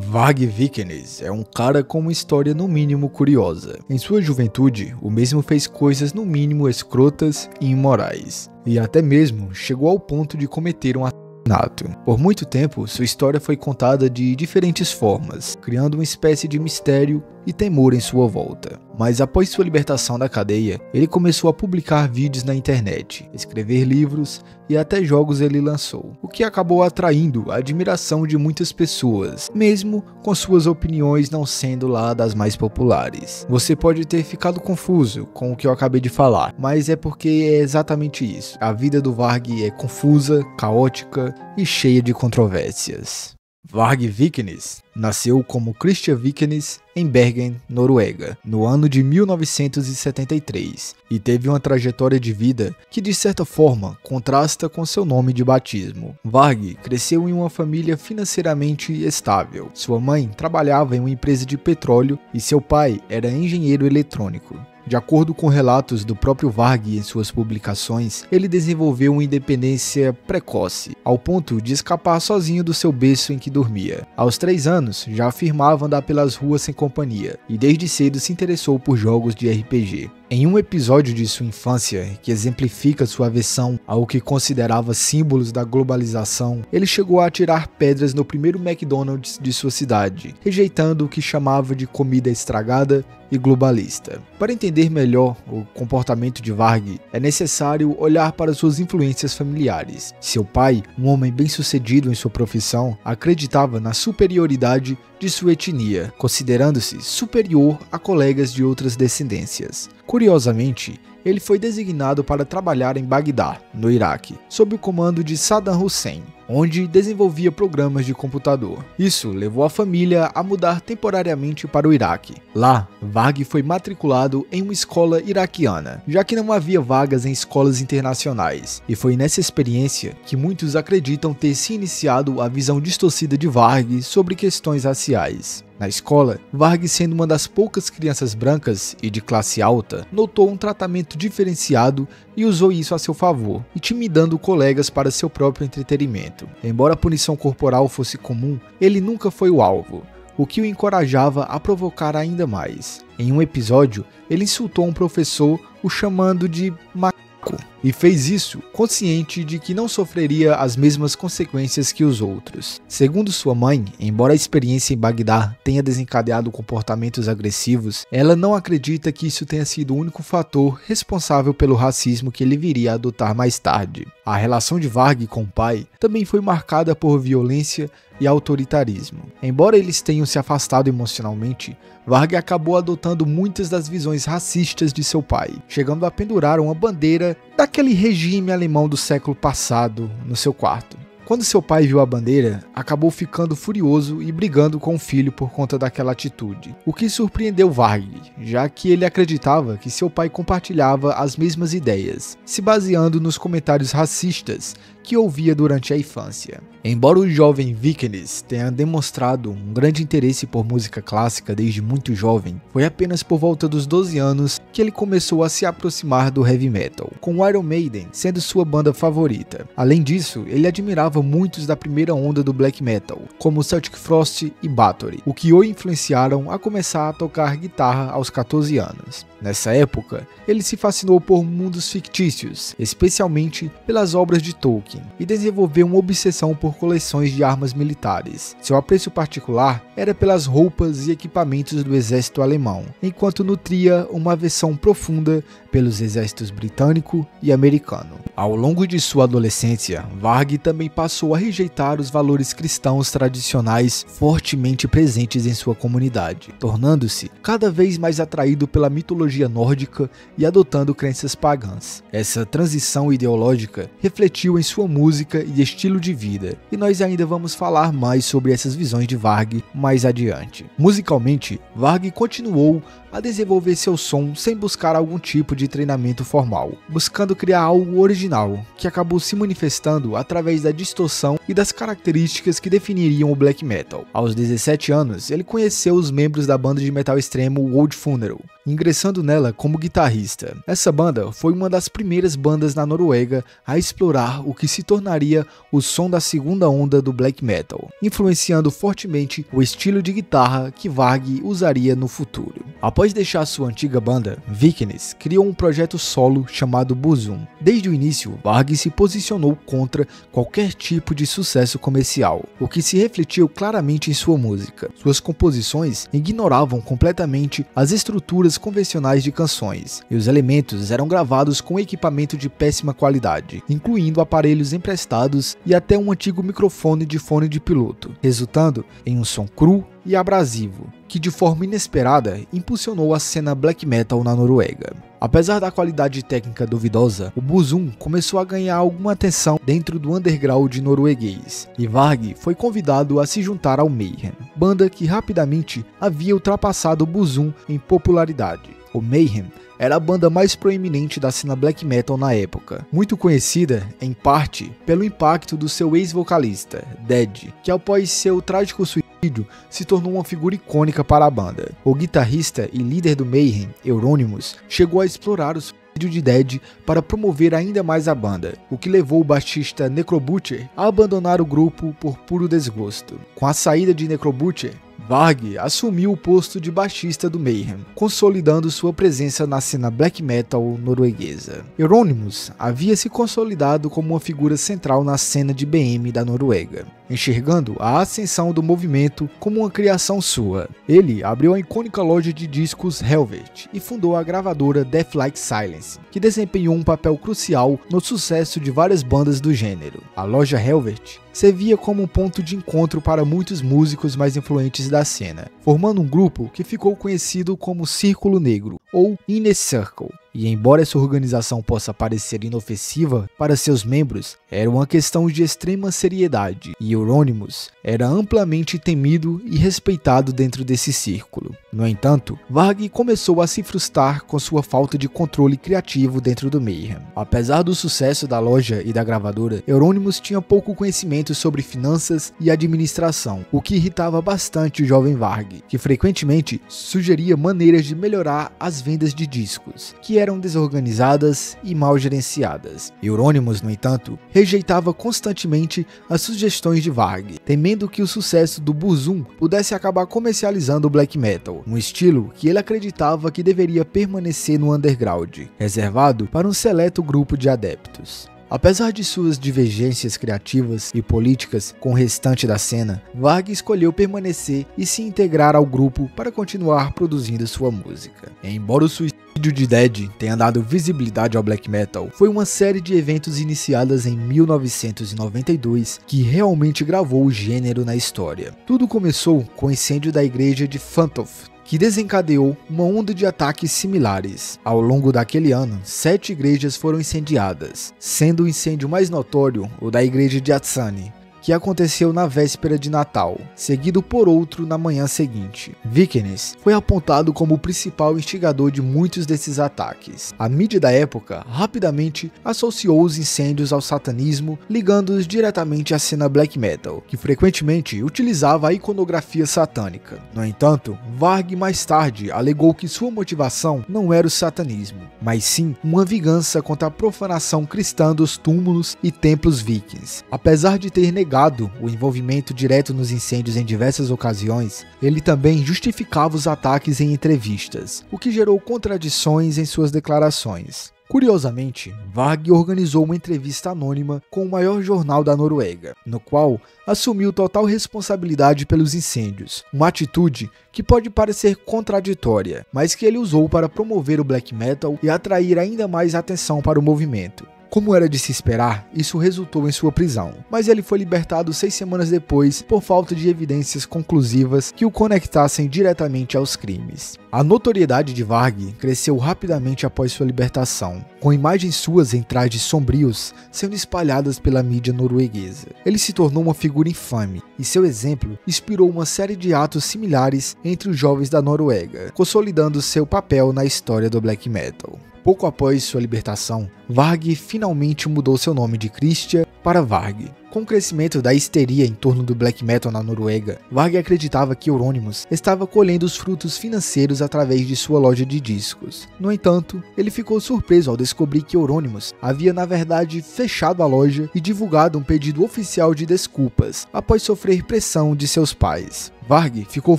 Varg Vikernes é um cara com uma história no mínimo curiosa. Em sua juventude, o mesmo fez coisas no mínimo escrotas e imorais, e até mesmo chegou ao ponto de cometer um assassinato. Por muito tempo, sua história foi contada de diferentes formas, criando uma espécie de mistério e temor em sua volta. Mas após sua libertação da cadeia, ele começou a publicar vídeos na internet, escrever livros e até jogos ele lançou, o que acabou atraindo a admiração de muitas pessoas, mesmo com suas opiniões não sendo lá das mais populares. Você pode ter ficado confuso com o que eu acabei de falar, mas é porque é exatamente isso. A vida do Varg é confusa, caótica e cheia de controvérsias. Varg Vikernes nasceu como Christian Vikernes em Bergen, Noruega, no ano de 1973 e teve uma trajetória de vida que de certa forma contrasta com seu nome de batismo. Varg cresceu em uma família financeiramente estável. Sua mãe trabalhava em uma empresa de petróleo e seu pai era engenheiro eletrônico. De acordo com relatos do próprio Varg em suas publicações, ele desenvolveu uma independência precoce, ao ponto de escapar sozinho do seu berço em que dormia. Aos 3 anos, já afirmava andar pelas ruas sem companhia, e desde cedo se interessou por jogos de RPG. Em um episódio de sua infância, que exemplifica sua aversão ao que considerava símbolos da globalização, ele chegou a atirar pedras no primeiro McDonald's de sua cidade, rejeitando o que chamava de comida estragada e globalista. Para entender melhor o comportamento de Varg, é necessário olhar para suas influências familiares. Seu pai, um homem bem-sucedido em sua profissão, acreditava na superioridade de sua etnia, considerando-se superior a colegas de outras descendências. Curiosamente, ele foi designado para trabalhar em Bagdá, no Iraque, sob o comando de Saddam Hussein, onde desenvolvia programas de computador. Isso levou a família a mudar temporariamente para o Iraque. Lá, Varg foi matriculado em uma escola iraquiana, já que não havia vagas em escolas internacionais, e foi nessa experiência que muitos acreditam ter se iniciado a visão distorcida de Varg sobre questões raciais. Na escola, Varg, sendo uma das poucas crianças brancas e de classe alta, notou um tratamento diferenciado e usou isso a seu favor, intimidando colegas para seu próprio entretenimento. Embora a punição corporal fosse comum, ele nunca foi o alvo, o que o encorajava a provocar ainda mais. Em um episódio, ele insultou um professor, o chamando de macaco, e fez isso consciente de que não sofreria as mesmas consequências que os outros. Segundo sua mãe, embora a experiência em Bagdá tenha desencadeado comportamentos agressivos, ela não acredita que isso tenha sido o único fator responsável pelo racismo que ele viria a adotar mais tarde. A relação de Varg com o pai também foi marcada por violência e autoritarismo. Embora eles tenham se afastado emocionalmente, Varg acabou adotando muitas das visões racistas de seu pai, chegando a pendurar uma bandeira daquele regime alemão do século passado no seu quarto. Quando seu pai viu a bandeira, acabou ficando furioso e brigando com o filho por conta daquela atitude, o que surpreendeu Varg, já que ele acreditava que seu pai compartilhava as mesmas ideias, se baseando nos comentários racistas que ouvia durante a infância. Embora o jovem Vikernes tenha demonstrado um grande interesse por música clássica desde muito jovem, foi apenas por volta dos 12 anos que ele começou a se aproximar do heavy metal, com o Iron Maiden sendo sua banda favorita. Além disso, ele admirava muitos da primeira onda do black metal, como Celtic Frost e Bathory, o que o influenciaram a começar a tocar guitarra aos 14 anos. Nessa época, ele se fascinou por mundos fictícios, especialmente pelas obras de Tolkien, e desenvolveu uma obsessão por coleções de armas militares. Seu apreço particular era pelas roupas e equipamentos do exército alemão, enquanto nutria uma aversão profunda pelos exércitos britânico e americano. Ao longo de sua adolescência, Varg também passou a rejeitar os valores cristãos tradicionais fortemente presentes em sua comunidade, tornando-se cada vez mais atraído pela mitologia nórdica e adotando crenças pagãs. Essa transição ideológica refletiu em sua música e estilo de vida, e nós ainda vamos falar mais sobre essas visões de Varg mais adiante. Musicalmente, Varg continuou a desenvolver seu som sem buscar algum tipo de treinamento formal, buscando criar algo original, que acabou se manifestando através da distorção e das características que definiriam o black metal. Aos 17 anos, ele conheceu os membros da banda de metal extremo Old Funeral, ingressando nela como guitarrista. Essa banda foi uma das primeiras bandas na Noruega a explorar o que se tornaria o som da segunda onda do black metal, influenciando fortemente o estilo de guitarra que Varg usaria no futuro. Após deixar sua antiga banda, Vikernes criou um projeto solo chamado Burzum. Desde o início, Varg se posicionou contra qualquer tipo de sucesso comercial, o que se refletiu claramente em sua música. Suas composições ignoravam completamente as estruturas convencionais de canções, e os elementos eram gravados com equipamento de péssima qualidade, incluindo aparelhos emprestados e até um antigo microfone de fone de piloto, resultando em um som cru e abrasivo, que de forma inesperada impulsionou a cena black metal na Noruega. Apesar da qualidade técnica duvidosa, o Burzum começou a ganhar alguma atenção dentro do underground norueguês, e Varg foi convidado a se juntar ao Mayhem, banda que rapidamente havia ultrapassado o Burzum em popularidade. O Mayhem era a banda mais proeminente da cena black metal na época, muito conhecida, em parte, pelo impacto do seu ex-vocalista, Dead, que após seu trágico suicídio se tornou uma figura icônica para a banda. O guitarrista e líder do Mayhem, Euronymous, chegou a explorar o suicídio de Dead para promover ainda mais a banda, o que levou o baixista Necrobutcher a abandonar o grupo por puro desgosto. Com a saída de Necrobutcher, Varg assumiu o posto de baixista do Mayhem, consolidando sua presença na cena black metal norueguesa. Euronymous havia se consolidado como uma figura central na cena de BM da Noruega, enxergando a ascensão do movimento como uma criação sua. Ele abriu a icônica loja de discos Helvet e fundou a gravadora Death Like Silence, que desempenhou um papel crucial no sucesso de várias bandas do gênero. A loja Helvet servia como um ponto de encontro para muitos músicos mais influentes da cena, formando um grupo que ficou conhecido como Círculo Negro, ou Inner Circle. E embora essa organização possa parecer inofensiva para seus membros, era uma questão de extrema seriedade, e Euronymous era amplamente temido e respeitado dentro desse círculo. No entanto, Varg começou a se frustrar com sua falta de controle criativo dentro do Mayhem. Apesar do sucesso da loja e da gravadora, Euronymous tinha pouco conhecimento sobre finanças e administração, o que irritava bastante o jovem Varg, que frequentemente sugeria maneiras de melhorar as vendas de discos, que eram desorganizadas e mal gerenciadas. Euronymous, no entanto, rejeitava constantemente as sugestões de Varg, temendo que o sucesso do Burzum pudesse acabar comercializando o black metal, um estilo que ele acreditava que deveria permanecer no underground, reservado para um seleto grupo de adeptos. Apesar de suas divergências criativas e políticas com o restante da cena, Varg escolheu permanecer e se integrar ao grupo para continuar produzindo sua música. Embora o suicídio de Dead tenha dado visibilidade ao black metal, foi uma série de eventos iniciadas em 1992 que realmente gravou o gênero na história. Tudo começou com o incêndio da igreja de Fantoft, que desencadeou uma onda de ataques similares. Ao longo daquele ano, 7 igrejas foram incendiadas, sendo o incêndio mais notório o da igreja de Atsani, que aconteceu na véspera de Natal, seguido por outro na manhã seguinte. Vikernes foi apontado como o principal instigador de muitos desses ataques. A mídia da época rapidamente associou os incêndios ao satanismo, ligando-os diretamente à cena black metal, que frequentemente utilizava a iconografia satânica. No entanto, Varg mais tarde alegou que sua motivação não era o satanismo, mas sim uma vingança contra a profanação cristã dos túmulos e templos vikings. Apesar de ter negado o envolvimento direto nos incêndios em diversas ocasiões, ele também justificava os ataques em entrevistas, o que gerou contradições em suas declarações. Curiosamente, Varg organizou uma entrevista anônima com o maior jornal da Noruega, no qual assumiu total responsabilidade pelos incêndios, uma atitude que pode parecer contraditória, mas que ele usou para promover o black metal e atrair ainda mais atenção para o movimento. Como era de se esperar, isso resultou em sua prisão, mas ele foi libertado 6 semanas depois por falta de evidências conclusivas que o conectassem diretamente aos crimes. A notoriedade de Varg cresceu rapidamente após sua libertação, com imagens suas em trajes sombrios sendo espalhadas pela mídia norueguesa. Ele se tornou uma figura infame, e seu exemplo inspirou uma série de atos similares entre os jovens da Noruega, consolidando seu papel na história do black metal. Pouco após sua libertação, Varg finalmente mudou seu nome de Christian para Varg. Com o crescimento da histeria em torno do black metal na Noruega, Varg acreditava que Euronymous estava colhendo os frutos financeiros através de sua loja de discos. No entanto, ele ficou surpreso ao descobrir que Euronymous havia na verdade fechado a loja e divulgado um pedido oficial de desculpas após sofrer pressão de seus pais. Varg ficou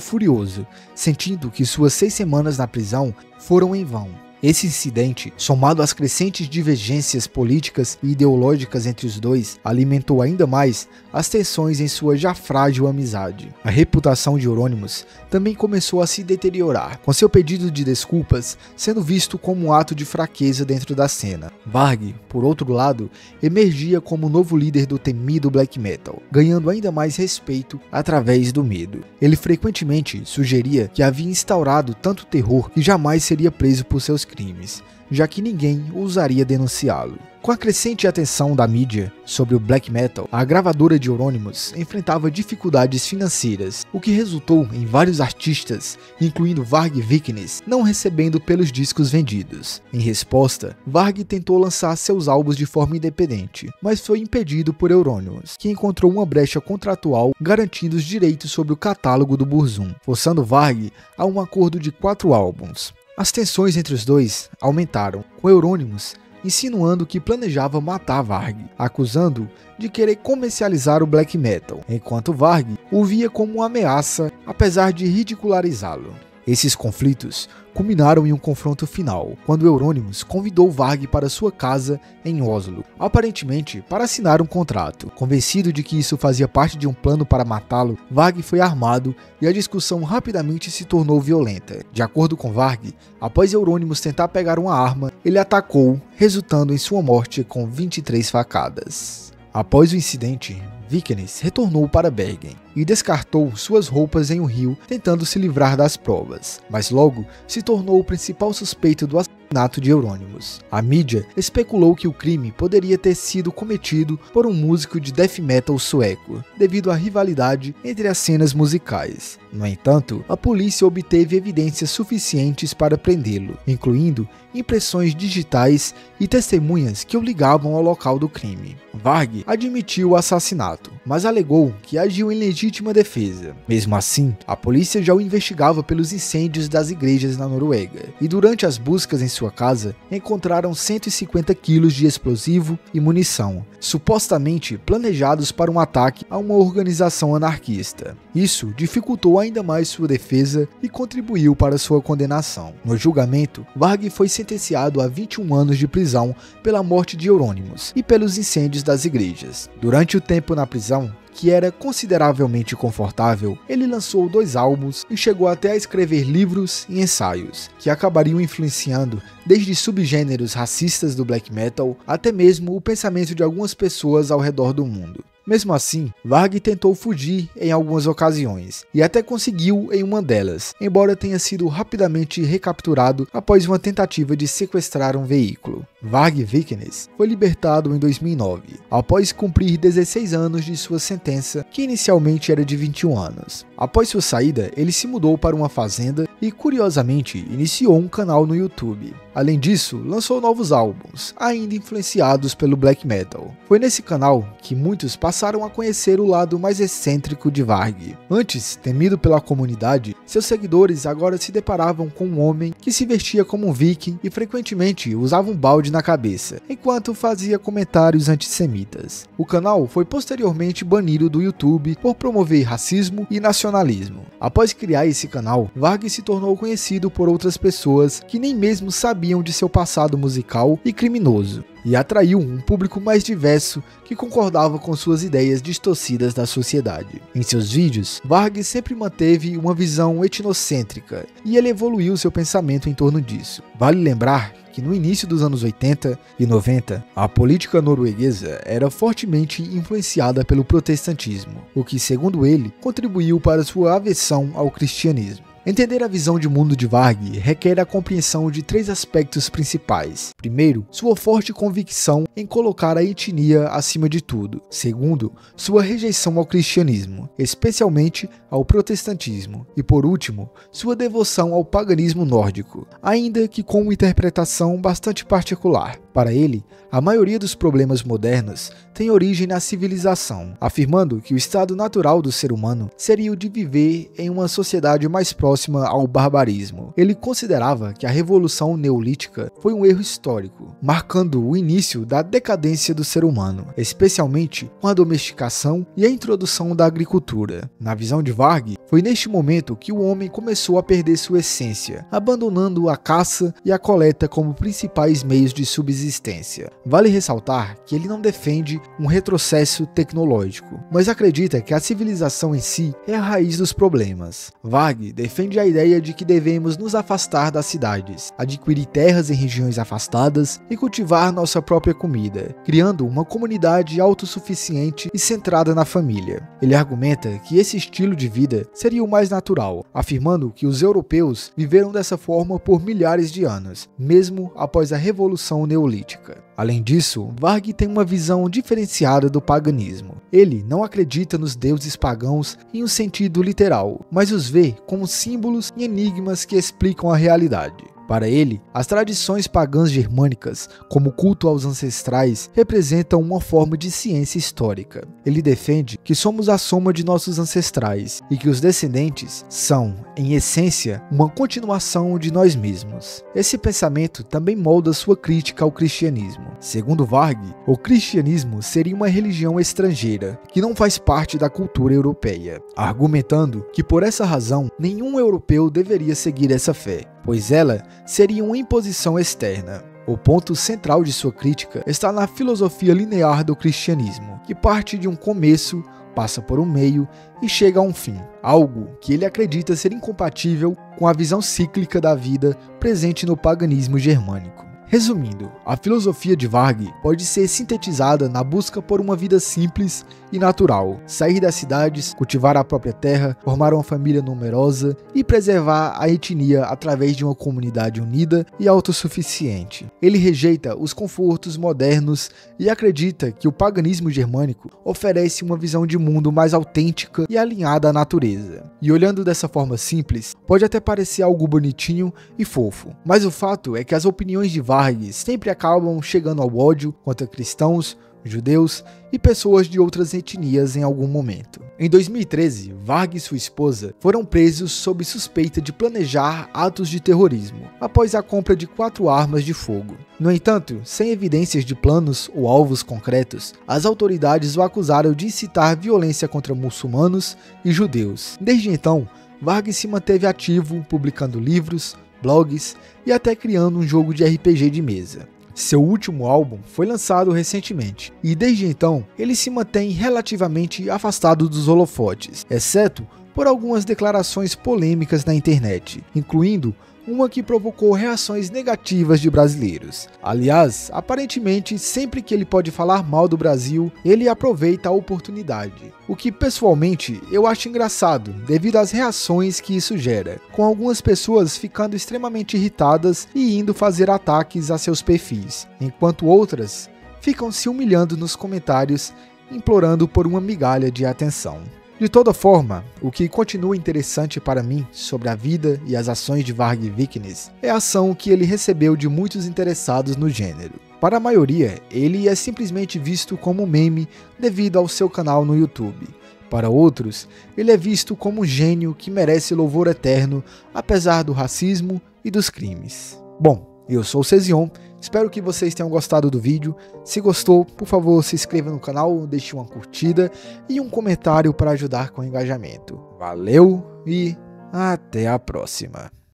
furioso, sentindo que suas 6 semanas na prisão foram em vão. Esse incidente, somado às crescentes divergências políticas e ideológicas entre os dois, alimentou ainda mais as tensões em sua já frágil amizade. A reputação de Euronymous também começou a se deteriorar, com seu pedido de desculpas sendo visto como um ato de fraqueza dentro da cena. Varg, por outro lado, emergia como o novo líder do temido black metal, ganhando ainda mais respeito através do medo. Ele frequentemente sugeria que havia instaurado tanto terror que jamais seria preso por seus crimes, já que ninguém ousaria denunciá-lo. Com a crescente atenção da mídia sobre o black metal, a gravadora de Euronymous enfrentava dificuldades financeiras, o que resultou em vários artistas, incluindo Varg Vikernes, não recebendo pelos discos vendidos. Em resposta, Varg tentou lançar seus álbuns de forma independente, mas foi impedido por Euronymous, que encontrou uma brecha contratual garantindo os direitos sobre o catálogo do Burzum, forçando Varg a um acordo de 4 álbuns. As tensões entre os dois aumentaram, com Euronymous insinuando que planejava matar Varg, acusando-o de querer comercializar o black metal, enquanto Varg o via como uma ameaça, apesar de ridicularizá-lo. Esses conflitos culminaram em um confronto final, quando Euronymous convidou Varg para sua casa em Oslo, aparentemente para assinar um contrato. Convencido de que isso fazia parte de um plano para matá-lo, Varg foi armado e a discussão rapidamente se tornou violenta. De acordo com Varg, após Euronymous tentar pegar uma arma, ele atacou, resultando em sua morte com 23 facadas. Após o incidente, Vikernes retornou para Bergen e descartou suas roupas em um rio, tentando se livrar das provas, mas logo se tornou o principal suspeito do assassinato de Euronymous. A mídia especulou que o crime poderia ter sido cometido por um músico de death metal sueco, devido à rivalidade entre as cenas musicais. No entanto, a polícia obteve evidências suficientes para prendê-lo, incluindo impressões digitais e testemunhas que o ligavam ao local do crime. Varg admitiu o assassinato, mas alegou que agiu em legítima defesa. Mesmo assim, a polícia já o investigava pelos incêndios das igrejas na Noruega, e durante as buscas em sua casa, encontraram 150 quilos de explosivo e munição, supostamente planejados para um ataque a uma organização anarquista. Isso dificultou ainda mais sua defesa e contribuiu para sua condenação. No julgamento, Varg foi sentenciado a 21 anos de prisão pela morte de Euronymous e pelos incêndios das igrejas. Durante o tempo na prisão, que era consideravelmente confortável, ele lançou 2 álbuns e chegou até a escrever livros e ensaios, que acabariam influenciando desde subgêneros racistas do black metal até mesmo o pensamento de algumas pessoas ao redor do mundo. Mesmo assim, Varg tentou fugir em algumas ocasiões, e até conseguiu em uma delas, embora tenha sido rapidamente recapturado após uma tentativa de sequestrar um veículo. Varg Vikernes foi libertado em 2009, após cumprir 16 anos de sua sentença, que inicialmente era de 21 anos. Após sua saída, ele se mudou para uma fazenda e, curiosamente, iniciou um canal no YouTube. Além disso, lançou novos álbuns, ainda influenciados pelo black metal. Foi nesse canal que muitos passaram a conhecer o lado mais excêntrico de Varg. Antes temido pela comunidade, seus seguidores agora se deparavam com um homem que se vestia como um viking e frequentemente usava um balde na cabeça, enquanto fazia comentários antissemitas. O canal foi posteriormente banido do YouTube por promover racismo e nacionalismo. Após criar esse canal, Varg se tornou conhecido por outras pessoas que nem mesmo sabiam de seu passado musical e criminoso, e atraiu um público mais diverso que concordava com suas ideias distorcidas da sociedade. Em seus vídeos, Varg sempre manteve uma visão etnocêntrica e ele evoluiu seu pensamento em torno disso. Vale lembrar que no início dos anos 80 e 90, a política norueguesa era fortemente influenciada pelo protestantismo, o que, segundo ele, contribuiu para sua aversão ao cristianismo. Entender a visão de mundo de Varg requer a compreensão de 3 aspectos principais. Primeiro, sua forte convicção em colocar a etnia acima de tudo. Segundo, sua rejeição ao cristianismo, especialmente ao protestantismo. E por último, sua devoção ao paganismo nórdico, ainda que com uma interpretação bastante particular. Para ele, a maioria dos problemas modernos tem origem na civilização, afirmando que o estado natural do ser humano seria o de viver em uma sociedade mais próxima ao barbarismo. Ele considerava que a Revolução Neolítica foi um erro histórico, marcando o início da decadência do ser humano, especialmente com a domesticação e a introdução da agricultura. Na visão de Varg, foi neste momento que o homem começou a perder sua essência, abandonando a caça e a coleta como principais meios de subsistência. Vale ressaltar que ele não defende um retrocesso tecnológico, mas acredita que a civilização em si é a raiz dos problemas. Varg defende a ideia de que devemos nos afastar das cidades, adquirir terras em regiões afastadas e cultivar nossa própria comida, criando uma comunidade autossuficiente e centrada na família. Ele argumenta que esse estilo de vida seria o mais natural, afirmando que os europeus viveram dessa forma por milhares de anos, mesmo após a Revolução Neolítica. Além disso, Varg tem uma visão diferenciada do paganismo. Ele não acredita nos deuses pagãos em um sentido literal, mas os vê como símbolos e enigmas que explicam a realidade. Para ele, as tradições pagãs germânicas, como o culto aos ancestrais, representam uma forma de ciência histórica. Ele defende que somos a soma de nossos ancestrais e que os descendentes são, em essência, uma continuação de nós mesmos. Esse pensamento também molda sua crítica ao cristianismo. Segundo Varg, o cristianismo seria uma religião estrangeira, que não faz parte da cultura europeia, argumentando que por essa razão nenhum europeu deveria seguir essa fé, pois ela seria uma imposição externa. O ponto central de sua crítica está na filosofia linear do cristianismo, que parte de um começo, passa por um meio e chega a um fim, algo que ele acredita ser incompatível com a visão cíclica da vida presente no paganismo germânico. Resumindo, a filosofia de Varg pode ser sintetizada na busca por uma vida simples e natural, sair das cidades, cultivar a própria terra, formar uma família numerosa e preservar a etnia através de uma comunidade unida e autossuficiente. Ele rejeita os confortos modernos e acredita que o paganismo germânico oferece uma visão de mundo mais autêntica e alinhada à natureza. E olhando dessa forma simples, pode até parecer algo bonitinho e fofo, mas o fato é que as opiniões de Varg sempre acabam chegando ao ódio contra cristãos, judeus e pessoas de outras etnias em algum momento. Em 2013, Varg e sua esposa foram presos sob suspeita de planejar atos de terrorismo, após a compra de 4 armas de fogo. No entanto, sem evidências de planos ou alvos concretos, as autoridades o acusaram de incitar violência contra muçulmanos e judeus. Desde então, Varg se manteve ativo, publicando livros, blogs e até criando um jogo de RPG de mesa. Seu último álbum foi lançado recentemente, e desde então ele se mantém relativamente afastado dos holofotes, exceto por algumas declarações polêmicas na internet, incluindo uma que provocou reações negativas de brasileiros. Aliás, aparentemente, sempre que ele pode falar mal do Brasil, ele aproveita a oportunidade, o que pessoalmente eu acho engraçado, devido às reações que isso gera, com algumas pessoas ficando extremamente irritadas e indo fazer ataques a seus perfis, enquanto outras ficam se humilhando nos comentários, implorando por uma migalha de atenção. De toda forma, o que continua interessante para mim sobre a vida e as ações de Varg Vikernes é a ação que ele recebeu de muitos interessados no gênero. Para a maioria, ele é simplesmente visto como um meme devido ao seu canal no YouTube. Para outros, ele é visto como um gênio que merece louvor eterno, apesar do racismo e dos crimes. Bom, eu sou o Cezion, espero que vocês tenham gostado do vídeo. Se gostou, por favor, se inscreva no canal, deixe uma curtida e um comentário para ajudar com o engajamento. Valeu e até a próxima!